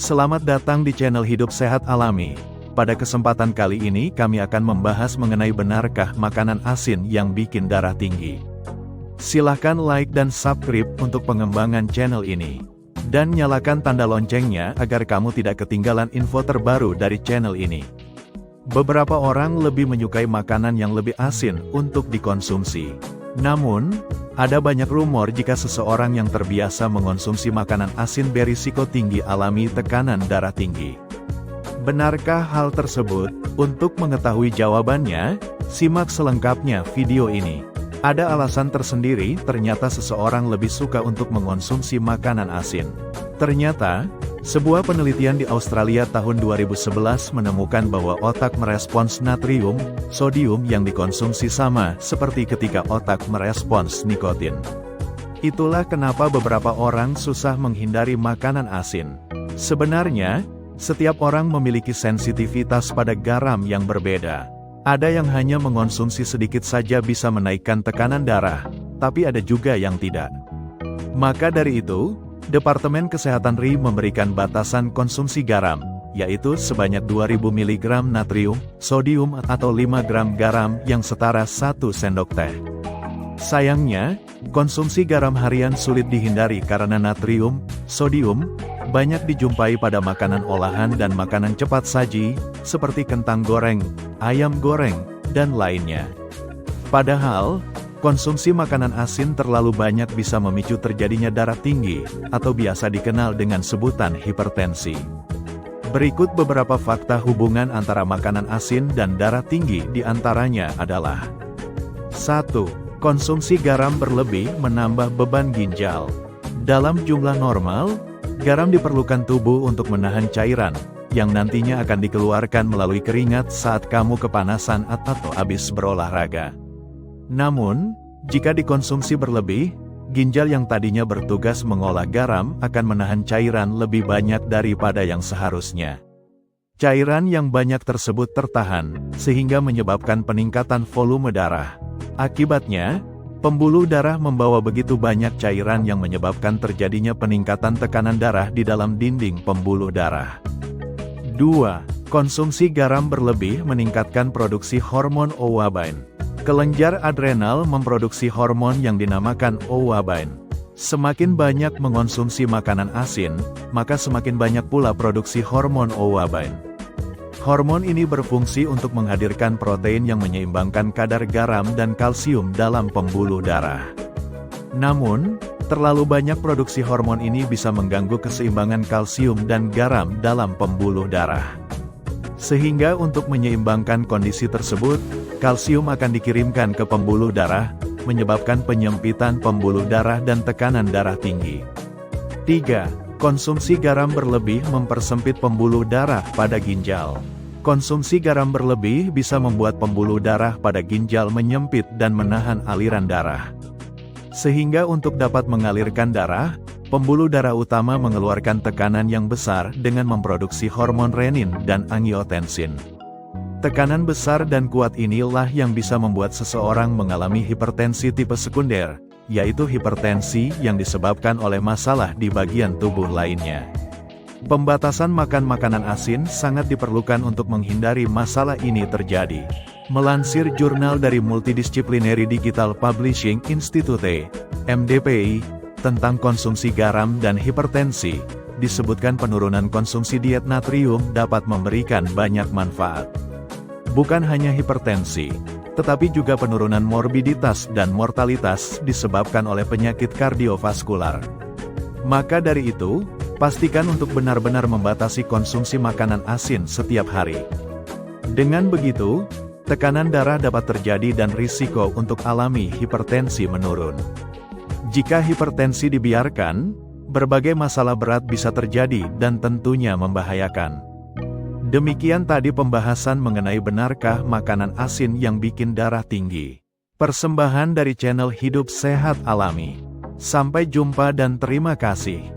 Selamat datang di channel Hidup Sehat Alami. Pada kesempatan kali ini kami akan membahas mengenai benarkah makanan asin yang bikin darah tinggi. Silahkan like dan subscribe untuk pengembangan channel ini. Dan nyalakan tanda loncengnya agar kamu tidak ketinggalan info terbaru dari channel ini. Beberapa orang lebih menyukai makanan yang lebih asin untuk dikonsumsi. Namun, ada banyak rumor jika seseorang yang terbiasa mengonsumsi makanan asin berisiko tinggi alami tekanan darah tinggi. Benarkah hal tersebut? Untuk mengetahui jawabannya, simak selengkapnya video ini. Ada alasan tersendiri, ternyata seseorang lebih suka untuk mengonsumsi makanan asin. Ternyata, sebuah penelitian di Australia tahun 2011 menemukan bahwa otak merespons natrium, sodium yang dikonsumsi sama seperti ketika otak merespons nikotin. Itulah kenapa beberapa orang susah menghindari makanan asin. Sebenarnya, setiap orang memiliki sensitivitas pada garam yang berbeda. Ada yang hanya mengonsumsi sedikit saja bisa menaikkan tekanan darah, tapi ada juga yang tidak. Maka dari itu, Departemen Kesehatan RI memberikan batasan konsumsi garam, yaitu sebanyak 2000 mg natrium, sodium atau 5 gram garam yang setara 1 sendok teh. Sayangnya, konsumsi garam harian sulit dihindari karena natrium, sodium, banyak dijumpai pada makanan olahan dan makanan cepat saji, seperti kentang goreng, ayam goreng, dan lainnya. Padahal, konsumsi makanan asin terlalu banyak bisa memicu terjadinya darah tinggi, atau biasa dikenal dengan sebutan hipertensi. Berikut beberapa fakta hubungan antara makanan asin dan darah tinggi, di antaranya adalah 1. Konsumsi garam berlebih menambah beban ginjal. Dalam jumlah normal, garam diperlukan tubuh untuk menahan cairan, yang nantinya akan dikeluarkan melalui keringat saat kamu kepanasan atau habis berolahraga. Namun, jika dikonsumsi berlebih, ginjal yang tadinya bertugas mengolah garam akan menahan cairan lebih banyak daripada yang seharusnya. Cairan yang banyak tersebut tertahan, sehingga menyebabkan peningkatan volume darah. Akibatnya, pembuluh darah membawa begitu banyak cairan yang menyebabkan terjadinya peningkatan tekanan darah di dalam dinding pembuluh darah. 2. Konsumsi garam berlebih meningkatkan produksi hormon ouabain. Kelenjar adrenal memproduksi hormon yang dinamakan ouabain. Semakin banyak mengonsumsi makanan asin, maka semakin banyak pula produksi hormon ouabain. Hormon ini berfungsi untuk menghadirkan protein yang menyeimbangkan kadar garam dan kalsium dalam pembuluh darah. Namun, terlalu banyak produksi hormon ini bisa mengganggu keseimbangan kalsium dan garam dalam pembuluh darah. Sehingga untuk menyeimbangkan kondisi tersebut, kalsium akan dikirimkan ke pembuluh darah, menyebabkan penyempitan pembuluh darah dan tekanan darah tinggi. 3. Konsumsi garam berlebih mempersempit pembuluh darah pada ginjal. Konsumsi garam berlebih bisa membuat pembuluh darah pada ginjal menyempit dan menahan aliran darah. Sehingga untuk dapat mengalirkan darah, pembuluh darah utama mengeluarkan tekanan yang besar dengan memproduksi hormon renin dan angiotensin. Tekanan besar dan kuat inilah yang bisa membuat seseorang mengalami hipertensi tipe sekunder, yaitu hipertensi yang disebabkan oleh masalah di bagian tubuh lainnya. Pembatasan makan makanan asin sangat diperlukan untuk menghindari masalah ini terjadi. Melansir jurnal dari Multidisciplinary Digital Publishing Institute, MDPI, tentang konsumsi garam dan hipertensi, disebutkan penurunan konsumsi diet natrium dapat memberikan banyak manfaat. Bukan hanya hipertensi, tetapi juga penurunan morbiditas dan mortalitas disebabkan oleh penyakit kardiovaskular. Maka dari itu, pastikan untuk benar-benar membatasi konsumsi makanan asin setiap hari. Dengan begitu, tekanan darah dapat terjadi dan risiko untuk alami hipertensi menurun. Jika hipertensi dibiarkan, berbagai masalah berat bisa terjadi dan tentunya membahayakan. Demikian tadi pembahasan mengenai benarkah makanan asin yang bikin darah tinggi. Persembahan dari channel Hidup Sehat Alami. Sampai jumpa dan terima kasih.